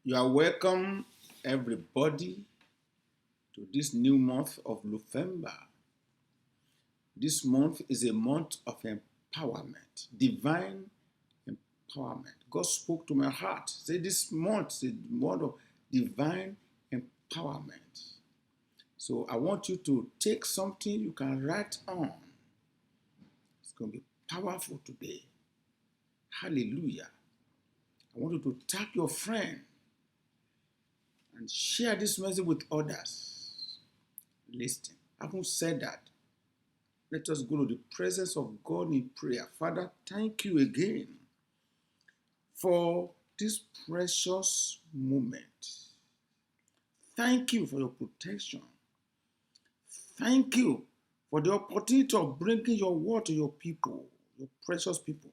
You are welcome, everybody, to this new month of November. This month is a month of empowerment, divine empowerment. God spoke to my heart. Say this month is a month of divine empowerment. So I want you to take something you can write on. It's going to be powerful today. Hallelujah. I want you to tap your friend and share this message with others. Listen. Having said that, let us go to the presence of God in prayer. Father, thank you again for this precious moment. Thank you for your protection. Thank you for the opportunity of bringing your word to your people, your precious people.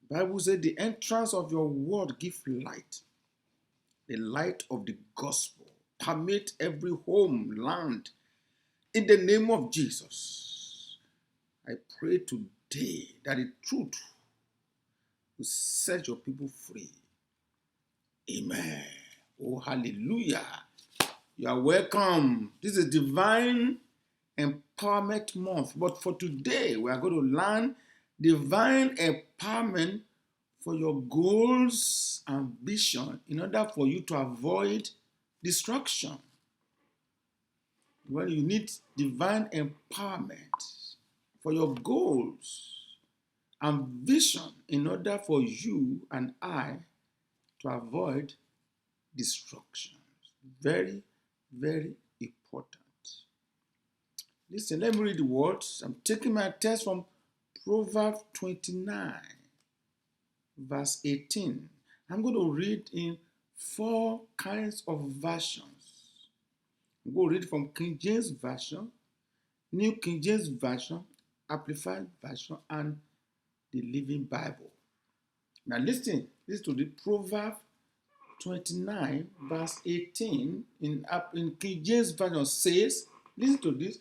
The Bible says the entrance of your word gives light, the light of the gospel. Permeate every home, land, in the name of Jesus. I pray today that the truth will set your people free. Amen. Oh, hallelujah. You are welcome. This is Divine Empowerment Month. But for today, we are going to learn divine empowerment for your goals and vision in order for you to avoid destruction. Well, you need divine empowerment for your goals and vision in order for you and I to avoid destruction. Very, very important. Listen, let me read the words. I'm taking my text from Proverbs 29, verse 18. I'm going to read in four kinds of versions. I'm going to read from King James Version, New King James Version, Amplified Version, and the Living Bible. Now listen to the Proverbs 29, verse 18 in King James Version says, listen to this,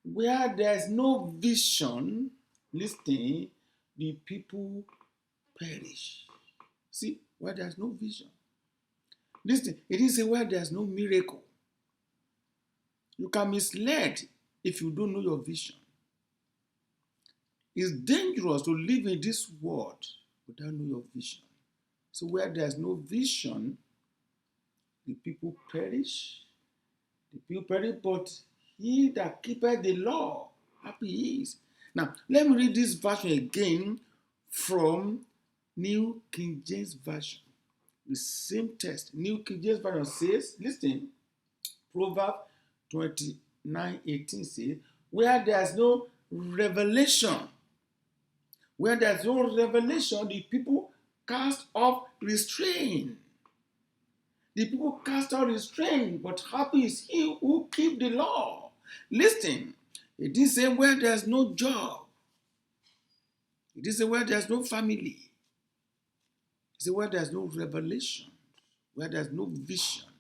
where there is no vision, listen, the people perish. See, where there is no vision. Listen, it is where there is no miracle. You can be misled if you don't know your vision. It's dangerous to live in this world without knowing your vision. So where there is no vision, the people perish. The people perish, but he that keepeth the law, happy he is. Now, let me read this version again from New King James Version. The same text. New King James Version says, listen, Proverbs 29:18 says, where there is no revelation, the people cast off restraint. The people cast off restraint, but happy is he who keep the law. Listen, it is say where there's no job. It is say where there's no family. It is where there's no revelation, where there's no vision.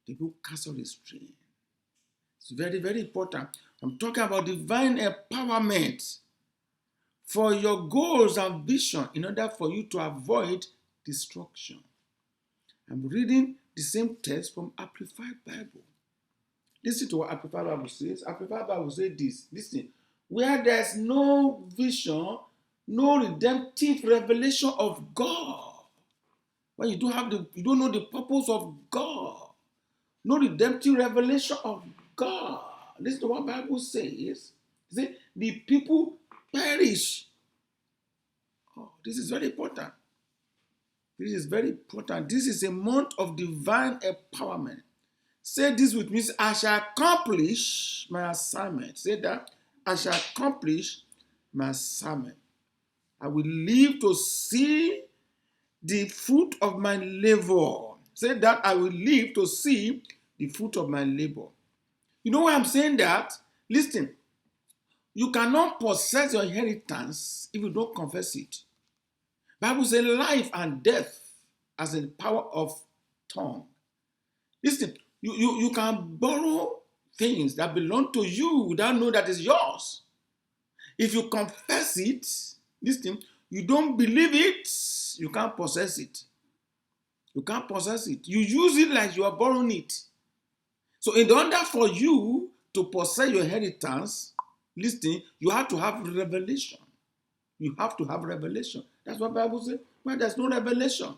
The people cast off restraint. It's very, very important. I'm talking about divine empowerment for your goals and vision in order for you to avoid destruction. I'm reading the same text from Amplified Bible. Listen to what Amplified Bible says. Amplified Bible says this. Listen. Where there's no vision, no redemptive revelation of God. When you don't know the purpose of God. No redemptive revelation of God. Listen to what Bible says. It says, the people perish. Oh, this is very important. This is very important. This is a month of divine empowerment. Say this with me. I shall accomplish my assignment. Say that. I shall accomplish my assignment. I will live to see the fruit of my labor. Say that. I will live to see the fruit of my labor. You know why I'm saying that? Listen. You cannot possess your inheritance if you don't confess it. Bible says life and death as in the power of tongue. Listen, you can borrow things that belong to you without knowing that it's yours. If you confess it, listen, you don't believe it, you can't possess it. You can't possess it. You use it like you are borrowing it. So in order for you to possess your inheritance, listen, you have to have revelation. You have to have revelation. That's what the Bible says. Where there's no revelation,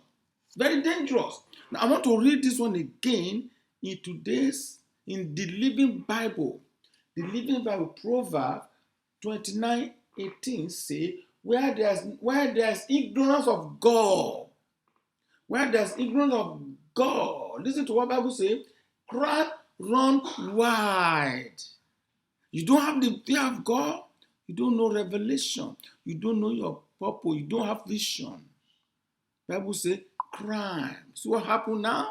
very dangerous. Now I want to read this one again in the Living Bible. The Living Bible, Proverbs 29:18 say, where there's ignorance of God, listen to what the Bible says, crowd run wide. You don't have the fear of God, you don't know revelation, you don't know your purpose, you don't have vision. The Bible says crime. So what happened now?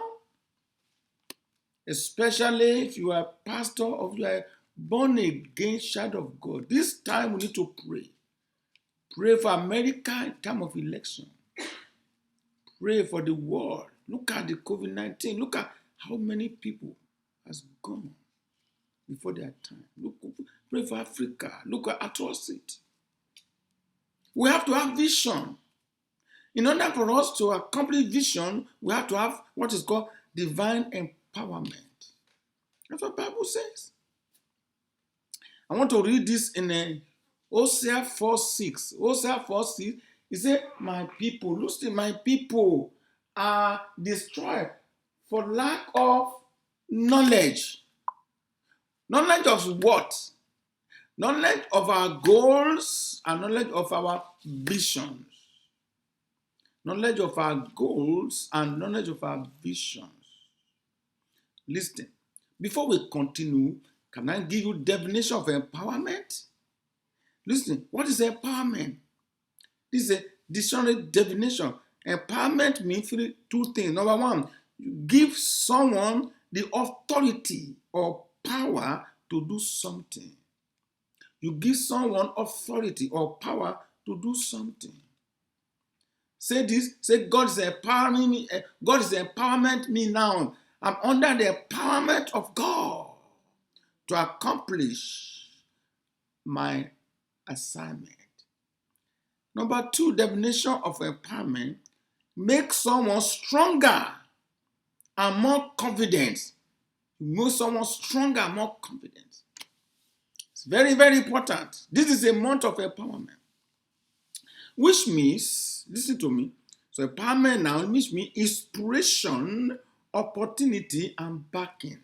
Especially if you are a pastor or you are a born again child of God. This time we need to pray. Pray for America in time of election. Pray for the world. Look at the COVID-19. Look at how many people has gone before their time. Pray for Africa. Look at atrocity. We have to have vision. In order for us to accomplish vision, we have to have what is called divine empowerment. That's what the Bible says. I want to read this in Hosea 4:6. Hosea 4:6, it says, my people, listen, my people are destroyed for lack of knowledge. Knowledge of what? Knowledge of our goals and knowledge of our visions. Knowledge of our goals and knowledge of our visions. Listen, before we continue, can I give you definition of empowerment? Listen, what is empowerment? This is a dictionary definition. Empowerment means two things. Number one, you give someone the authority or power to do something. You give someone authority or power to do something. Say this, say God is empowering me. God is empowerment me now. I'm under the empowerment of God to accomplish my assignment. Number two, definition of empowerment, make someone stronger and more confident. Make someone stronger and more confident. It's very, very important. This is a month of empowerment. Which means, listen to me, so empowerment now means inspiration, opportunity, and backing.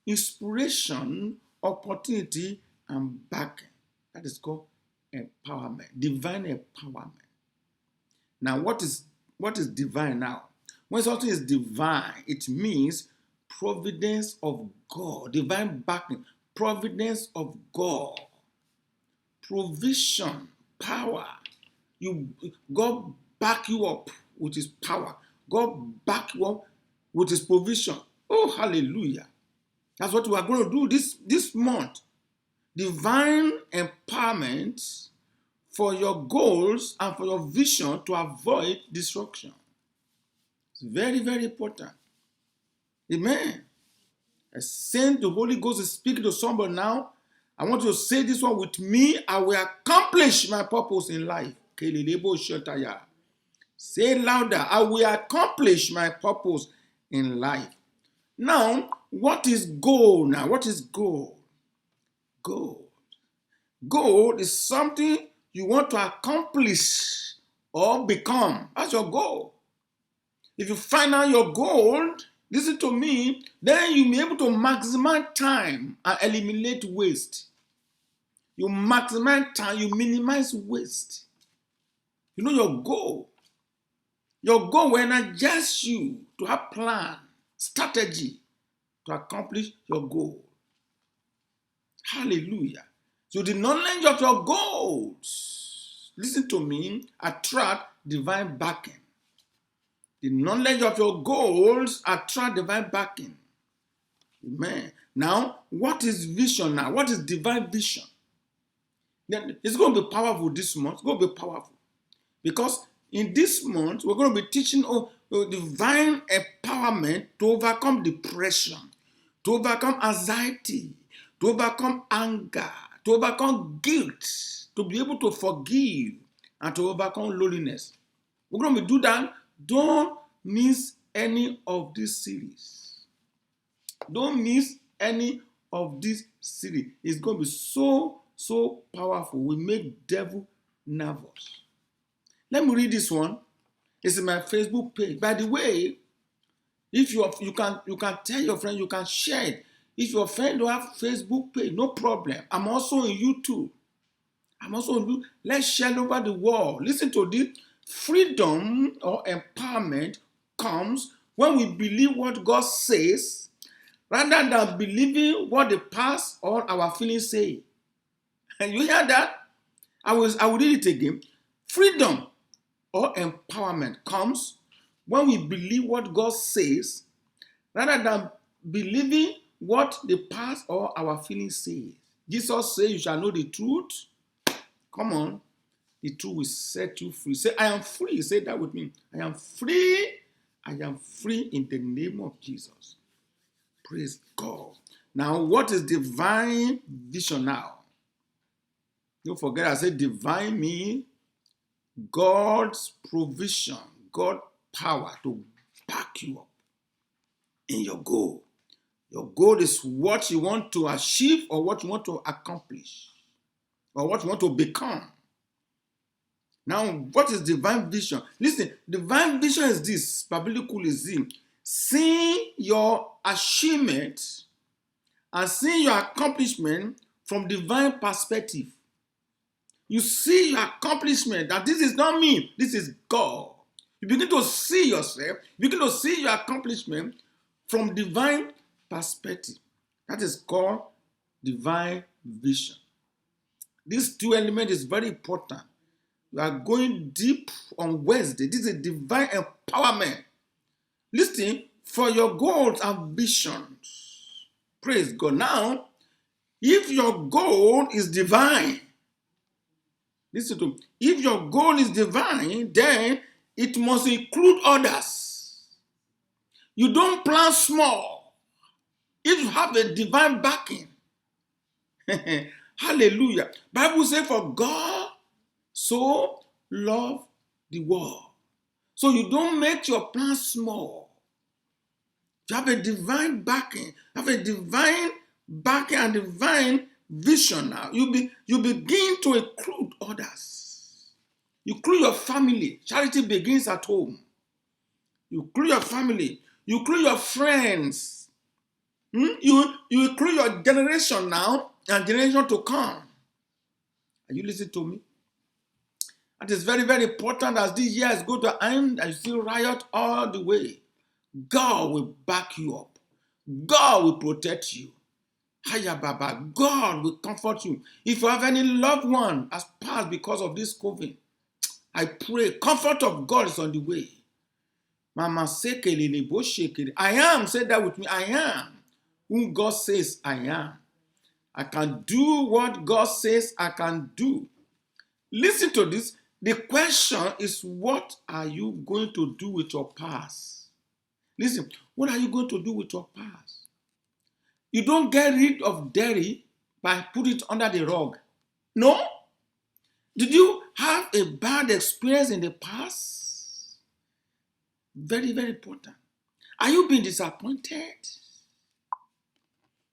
Inspiration, opportunity, and backing. That is called empowerment, divine empowerment. Now, what is divine now? When something is divine, it means providence of God, divine backing, providence of God, provision, power. God back you up with his power. God back you up with his provision. Oh, hallelujah. That's what we are going to do this month. Divine empowerment for your goals and for your vision to avoid destruction. It's very, very important. Amen. I send the Holy Ghost to speak to somebody now. I want you to say this one with me. I will accomplish my purpose in life. Say louder. I will accomplish my purpose in life. Now, what is goal now? What is goal? Goal. Goal is something you want to accomplish or become. That's your goal. If you find out your goal, listen to me, then you'll be able to maximize time and eliminate waste. You maximize time, you minimize waste. You know your goal. Your goal will energize you to have plan, strategy to accomplish your goal. Hallelujah. So the knowledge of your goals, listen to me, attract divine backing. The knowledge of your goals attract divine backing. Amen. Now, what is vision now? What is divine vision? It's going to be powerful this month. It's going to be powerful. Because in this month, we're going to be teaching divine empowerment to overcome depression, to overcome anxiety, to overcome anger, to overcome guilt, to be able to forgive, and to overcome loneliness. We're going to do that. Don't miss any of this series. Don't miss any of this series. It's going to be so powerful. We make devil nervous. Let me read this one. It's in my Facebook page. By the way, if you can tell your friend, you can share it. If your friend don't have Facebook page, no problem. I'm also on YouTube. Let's share over the world. Listen to this. Freedom or empowerment comes when we believe what God says rather than believing what the past or our feelings say. And you hear that? I will read it again. Freedom or empowerment comes when we believe what God says rather than believing what the past or our feelings say. Jesus said, you shall know the truth. Come on. The truth will set you free. Say, I am free. Say that with me. I am free. I am free in the name of Jesus. Praise God. Now, what is divine vision now? Don't forget, I said divine means God's provision, God's power to back you up in your goal. Your goal is what you want to achieve or what you want to accomplish or what you want to become. Now, what is divine vision? Listen, divine vision is this, biblical is this. Seeing your achievement and seeing your accomplishment from divine perspective. You see your accomplishment, that this is not me, this is God. You begin to see yourself, you begin to see your accomplishment from divine perspective. That is called divine vision. These two elements is very important. We are going deep on Wednesday. This is divine empowerment. Listen, for your goals and visions. Praise God. Now, if your goal is divine, listen to me. If your goal is divine, then it must include others. You don't plan small. If you have a divine backing, hallelujah. Bible says, for God so loved the world. So you don't make your plan small. You have a divine backing. You have a divine backing and divine vision now. You begin to include others. You include your family. Charity begins at home. You include your family. You include your friends. You include your generation now and generation to come. Are you listening to me? It is very, very important as this year is going to end and you still riot all the way. God will back you up. God will protect you. Hiya Baba, God will comfort you. If you have any loved one has passed because of this COVID, I pray, comfort of God is on the way. Mama sekele, I am, say that with me, I am who God says I am. I can do what God says I can do. Listen to this. The question is, what are you going to do with your past? Listen, what are you going to do with your past? You don't get rid of dirty by putting it under the rug. No? Did you have a bad experience in the past? Very, very important. Are you being disappointed?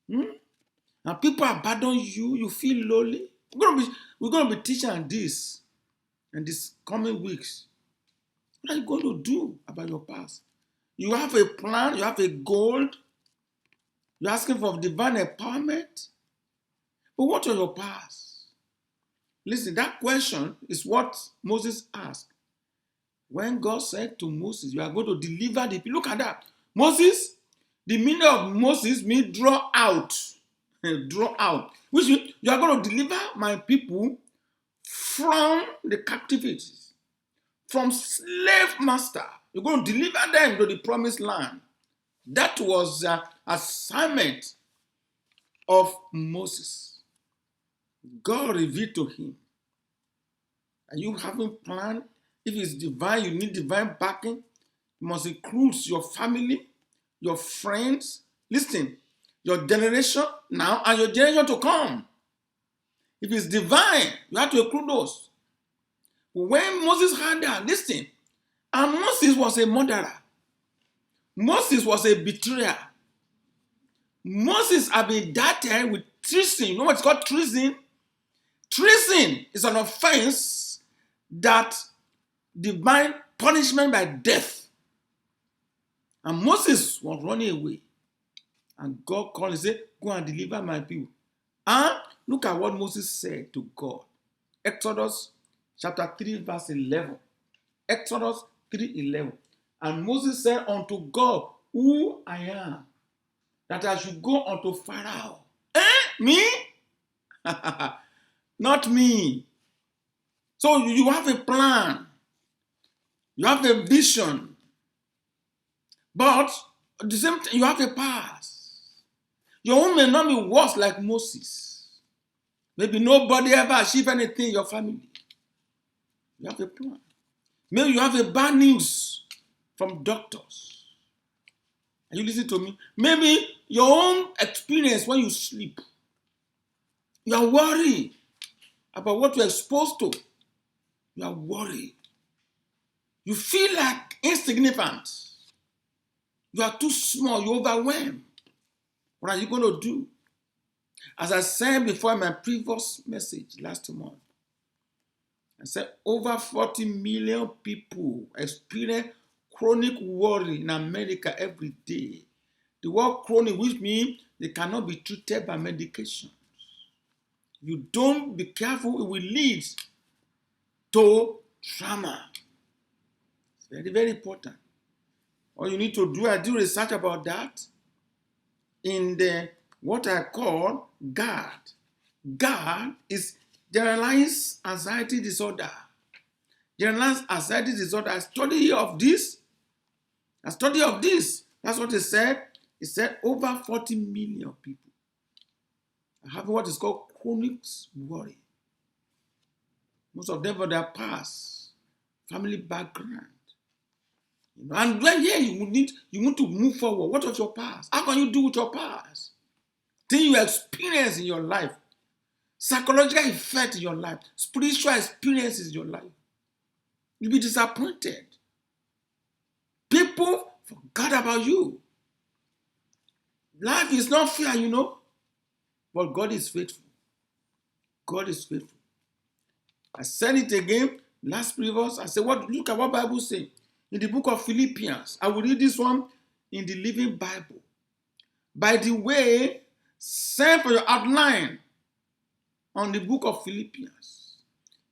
And people abandon you, you feel lonely? We're going to be teaching on this in these coming weeks. What are you going to do about your past? You have a plan, you have a goal, you're asking for divine empowerment. But what are your past? Listen, that question is what Moses asked. When God said to Moses, you are going to deliver the people. Look at that. Moses, the meaning of Moses means draw out. Draw out. Which means you are going to deliver my people from the captivities, from slave master. You're going to deliver them to the promised land. That was the assignment of Moses. God revealed to him. Are you having plan? If it's divine, you need divine backing. You must include your family, your friends. Listen, your generation now and your generation to come. If it's divine, you have to include those. When Moses had that, listen, and Moses was a murderer. Moses was a betrayer. Moses had been indicted with treason. You know what's called treason? Treason is an offense that demands punishment by death. And Moses was running away. And God called and said, go and deliver my people. And look at what Moses said to God. Exodus chapter 3 verse 11. Exodus 3:11. And Moses said unto God, who I am, that I should go unto Pharaoh. Me? Not me. So you have a plan. You have a vision. But at the same time, you have a past. Your own may not be worse like Moses. Maybe nobody ever achieved anything in your family. You have a plan. Maybe you have a bad news from doctors. Are you listening to me? Maybe your own experience when you sleep. You are worried about what you're exposed to. You are worried. You feel like insignificant. You are too small. You're overwhelmed. What are you going to do? As I said before in my previous message last month, I said over 40 million people experience chronic worry in America every day. The word chronic, which means they cannot be treated by medication. If you don't be careful, it will lead to trauma. It's very, very important. All you need to do, I do research about that in the what I call GAD. GAD is generalized anxiety disorder. Generalized anxiety disorder. A study of this. That's what it said. It said over 40 million people have what is called chronic worry. Most of them for their past, family background. And then here you need to move forward. What of your past? How can you do with your past? Things you experience in your life, psychological effect in your life, spiritual experiences in your life. You'll be disappointed. People forgot about you. Life is not fair, but God is faithful. God is faithful. I said it again last previous. I said, look at what Bible says. In the book of Philippians, I will read this one in the Living Bible. By the way, send for your outline on the book of Philippians.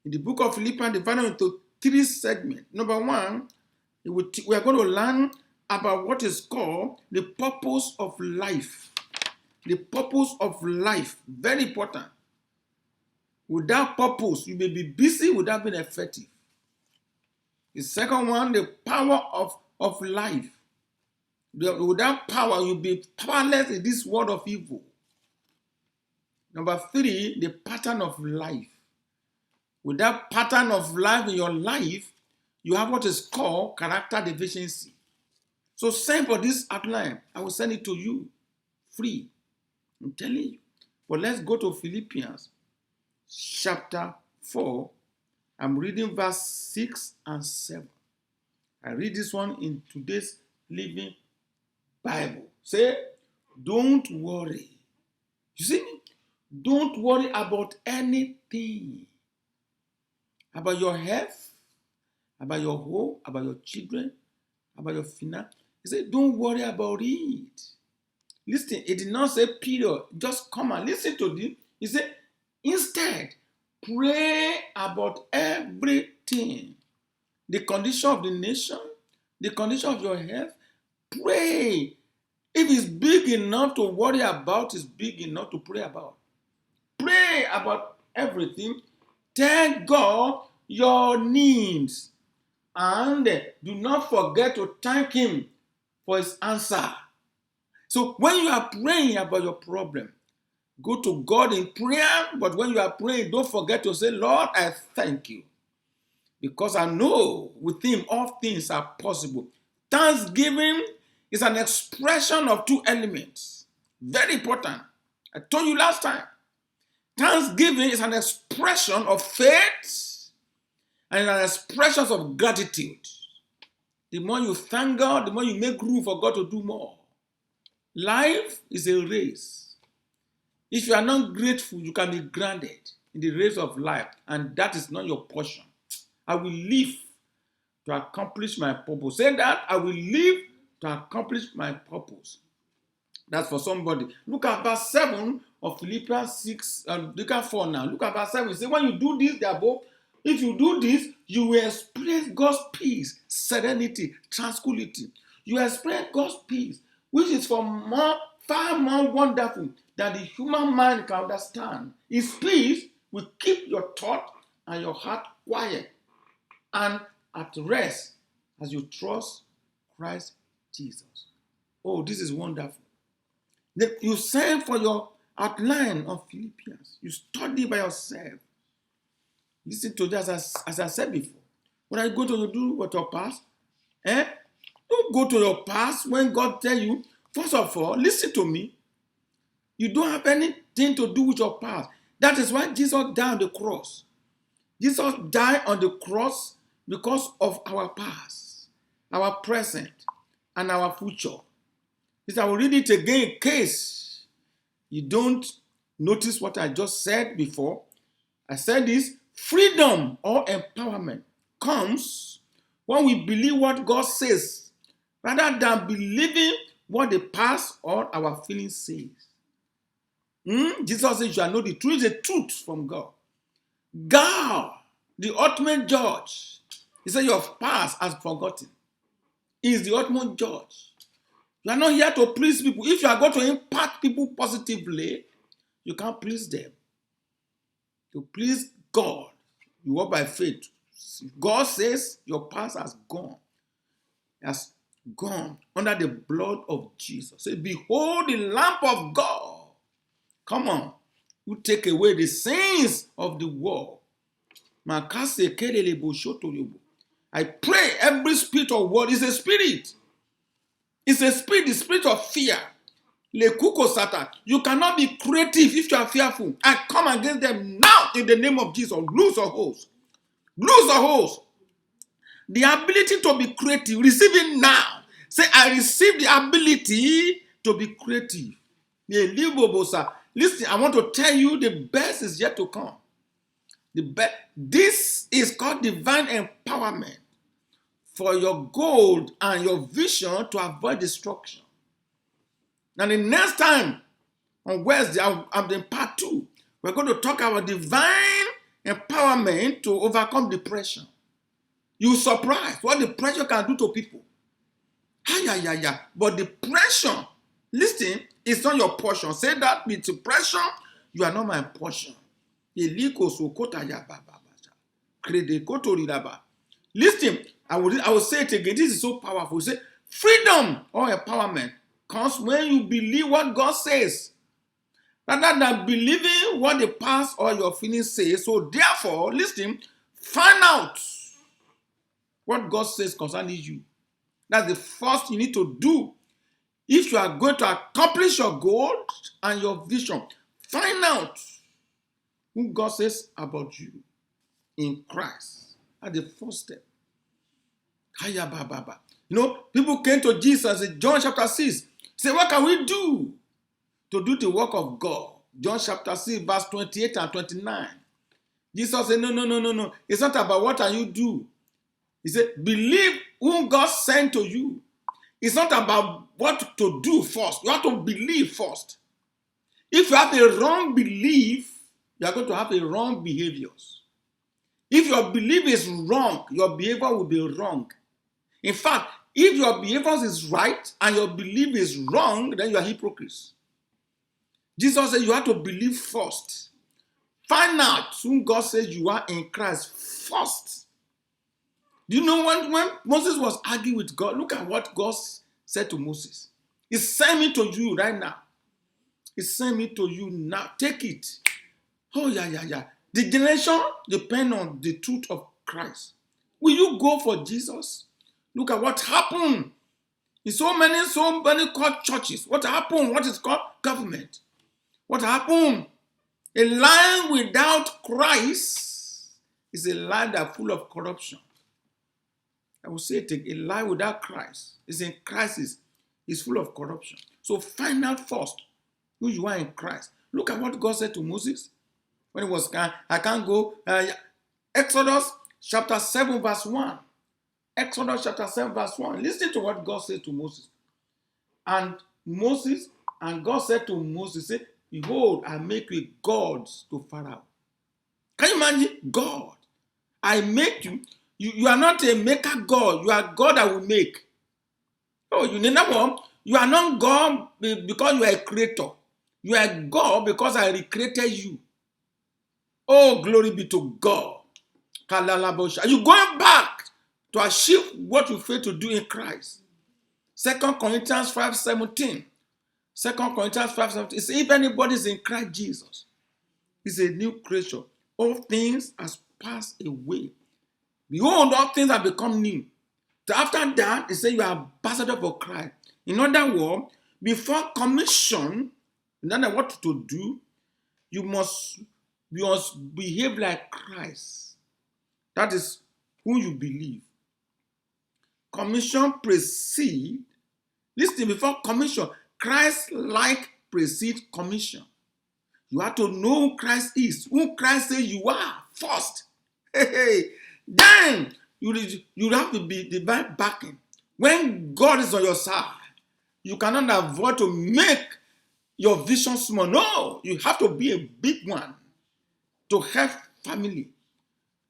In the book of Philippians, divided into 3 segments. Number 1, we are going to learn about what is called the purpose of life. The purpose of life, very important. Without purpose, you may be busy without being effective. The second one, the power of life. Without power, you'll be powerless in this world of evil. Number 3, the pattern of life. Without pattern of life in your life, you have what is called character deficiency. So send for this outline. I will send it to you free. I'm telling you. But let's go to Philippians chapter 4. I'm reading verse 6 and 7. I read this one in today's Living Bible. Say, don't worry. You see, don't worry about anything. About your health, about your home, about your children, about your finance. He said, don't worry about it. Listen, it did not say period. Just come and listen to this. He said, instead, pray about everything. The condition of the nation, the condition of your health. Pray. If it's big enough to worry about, it's big enough to pray about. Pray about everything. Tell God your needs. And do not forget to thank Him for His answer. So when you are praying about your problem, go to God in prayer. But when you are praying, don't forget to say, Lord, I thank you. Because I know with Him all things are possible. Thanksgiving is an expression of 2 elements. Very important. I told you last time. Thanksgiving is an expression of faith and an expression of gratitude. The more you thank God, the more you make room for God to do more. Life is a race. If you are not grateful, you can be grounded in the race of life, and that is not your portion. I will live to accomplish my purpose. Say that, I will live to accomplish my purpose. That's for somebody. Look at verse 7 of Philippians 6, look at 4 now. Look at verse 7. It says, when you do this, the above, if you do this, you will experience God's peace, serenity, tranquility. You experience God's peace, which is far more wonderful than the human mind can understand. His peace will keep your thought and your heart quiet and at rest as you trust Christ Jesus. Oh, this is wonderful. You send for your outline of Philippians. You study by yourself. Listen to this as I said before. When I go to do what your past, don't go to your past when God tell you, first of all, listen to me. You don't have anything to do with your past. That is why Jesus died on the cross. Jesus died on the cross because of our past, our present, and our future. I will read it again in case you don't notice what I just said before. I said this, freedom or empowerment comes when we believe what God says rather than believing what the past or our feelings says. Jesus said you shall know the truth is the truth from God. God, the ultimate judge, he said your past has forgotten. He is the ultimate judge. You are not here to please people. If you are going to impact people positively, you can't please them. To please God, you walk by faith. God says your past has gone. Has gone under the blood of Jesus. Say, behold the Lamb of God. Come on. You take away the sins of the world. I pray every spirit of war is a spirit. It's a spirit, the spirit of fear. You cannot be creative if you are fearful. I come against them now in the name of Jesus. Lose your host. Lose your host. The ability to be creative, receive it now. Say, I receive the ability to be creative. Listen, I want to tell you the best is yet to come. This is called divine empowerment for your goal and your vision to avoid destruction. Now, the next time on Wednesday, I'm in part 2. We're going to talk about divine empowerment to overcome depression. You're surprised what depression can do to people. But depression, listen, it's not your portion. Say that with depression, you are not my portion. Listen, I will say it again. This is so powerful. Say, freedom or empowerment comes when you believe what God says, rather than believing what the past or your feelings say. So therefore, listen, find out what God says concerning you. That's the first you need to do. If you are going to accomplish your goal and your vision, find out who God says about you in Christ. That's the first step. People came to Jesus in John chapter 6. Say, what can we do to do the work of God? John chapter 6, verse 28 and 29. Jesus said, no. It's not about what can you do. He said, believe whom God sent to you. It's not about what to do first. You have to believe first. If you have a wrong belief, you are going to have a wrong behaviors. If your belief is wrong, your behavior will be wrong. In fact, if your behavior is right and your belief is wrong, then you are hypocrites. Jesus said you have to believe first. Find out whom God says you are in Christ first. Do you know when Moses was arguing with God, look at what God said to Moses. He sent me to you right now. He sent me to you now. Take it. Oh, yeah. The generation depends on the truth of Christ. Will you go for Jesus? Look at what happened in so many called churches. What happened? What is called government? What happened? A life without Christ is a life that's full of corruption. I will say it again, a life without Christ is in crisis, is full of corruption. So find out first who you are in Christ. Look at what God said to Moses when he was, I can't go. Exodus chapter 7 verse 1. Exodus chapter 7 verse 1. Listen to what God said to Moses. And God said to Moses, say, behold, I make you gods to Pharaoh. Can you imagine? God. I make you. You are not a maker God. You are God that will make. Oh, you never. You are not God because you are a creator. You are God because I recreated you. Oh, glory be to God. Are you going back to achieve what you failed to do in Christ? 2 Corinthians 5:17. 2 Corinthians 5:17. It says, if anybody is in Christ Jesus, he's a new creature. All things has passed away. Behold, all things have become new. So after that, it says you are ambassador for Christ. In other words, before commission, in other words, what to do, you must behave like Christ. That is who you believe. Commission precedes. Listen, before commission, Christ-like precedes commission. You have to know who Christ is, who Christ says you are first. Then you have to be divine backing. When God is on your side, you cannot avoid to make your vision small. No, you have to be a big one to help family,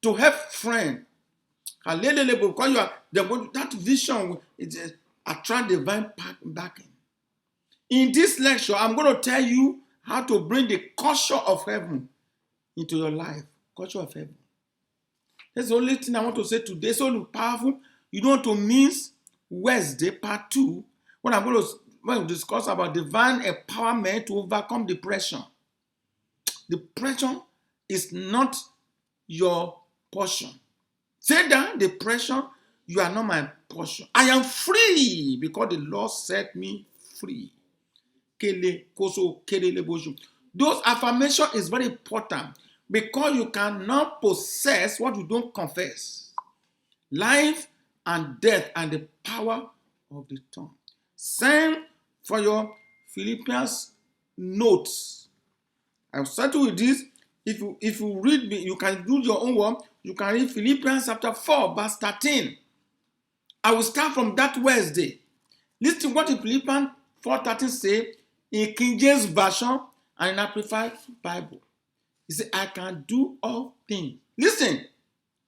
to help friends. Because you are that vision attract divine backing. In this lecture, I'm going to tell you how to bring the culture of heaven into your life. Culture of heaven. That's the only thing I want to say today. It's so powerful. You don't want to miss Wednesday, part 2, when I'm going to discuss about divine empowerment to overcome depression. Depression is not your portion. Say that, depression, you are not my portion. I am free because the Lord set me free. Those affirmation is very important because you cannot possess what you don't confess. Life and death and the power of the tongue. Send for your Philippians notes. I'll start with this. If you read me, you can do your own work. You can read Philippians chapter 4, verse 13. I will start from that Wednesday. Listen to what the Philippians 4:13 say in King James Version and in Amplified Bible. He said, I can do all things. Listen,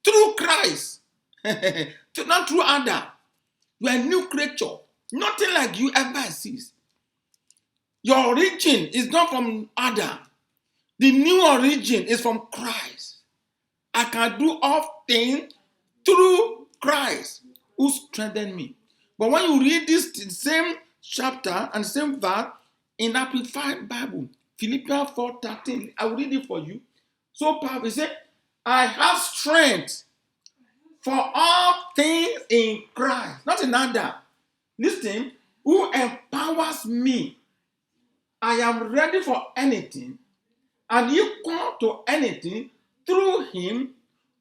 through Christ, not through Adam. You are a new creature. Nothing like you ever exist. Your origin is not from Adam. The new origin is from Christ. I can do all things through Christ who strengthened me. But when you read this same chapter and the same verse in Amplified Bible, Philippians 4:13, I will read it for you. So powerful. He said, I have strength for all things in Christ, not in Adam. Listen, who empowers me. I am ready for anything and equal to anything through him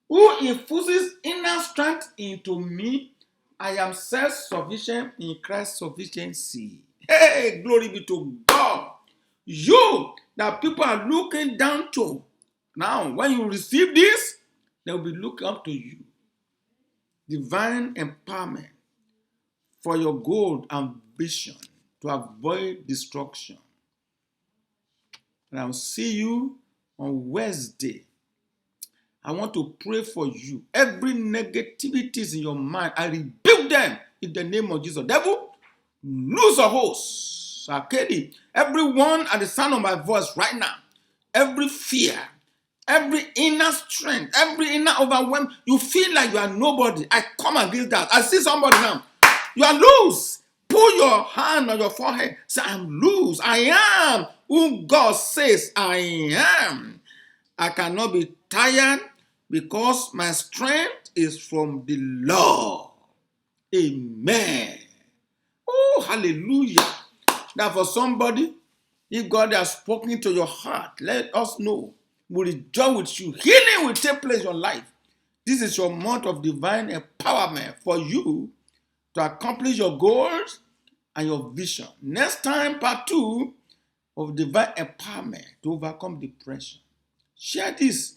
who infuses inner strength into me. I am self-sufficient in Christ's sufficiency. Hey, glory be to God. You that people are looking down to. Now, when you receive this, they will be looking up to you. Divine empowerment for your goal and vision to avoid destruction. And I'll see you on Wednesday. I want to pray for you. Every negativities in your mind, I rebuke them in the name of Jesus. Devil, lose a host. Everyone at the sound of my voice right now, every fear, every inner strength, every inner overwhelm, you feel like you are nobody. I come against that. I see somebody now. You are loose. Put your hand on your forehead. Say, I'm loose. I am who God says I am. I cannot be tired because my strength is from the Lord. Amen. Oh, hallelujah. Now for somebody, if God has spoken to your heart, let us know. We'll rejoice with you. Healing will take place in your life. This is your month of divine empowerment for you to accomplish your goals and your vision. Next time, part 2 of divine empowerment to overcome depression. Share this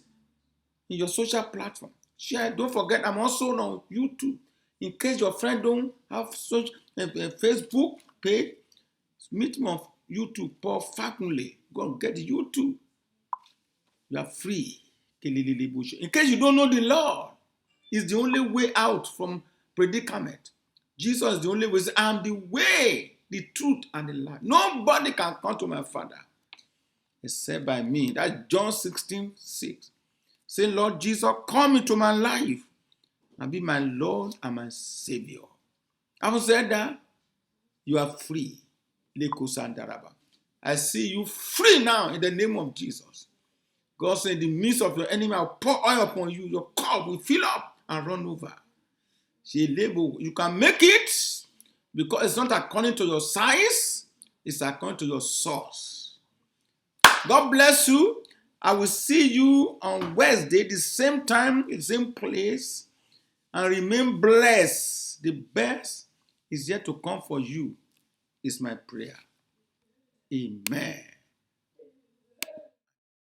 in your social platform. Share. Don't forget, I'm also on YouTube. In case your friend don't have such a Facebook page, meet me on YouTube, Paul Fakunle. Go and get YouTube. You are free. In case you don't know the Lord, it's the only way out from predicament. Jesus is the only way. I am the way, the truth, and the life. Nobody can come to my Father except by me. That's John 16:6. Say, Lord Jesus, come into my life and be my Lord and my Savior. Having said that, you are free. I see you free now in the name of Jesus. God said, in the midst of your enemy, I'll pour oil upon you. Your cup will fill up and run over. You can make it because it's not according to your size, it's according to your source. God bless you. I will see you on Wednesday, the same time, the same place. And remain blessed. The best is yet to come for you, is my prayer. Amen.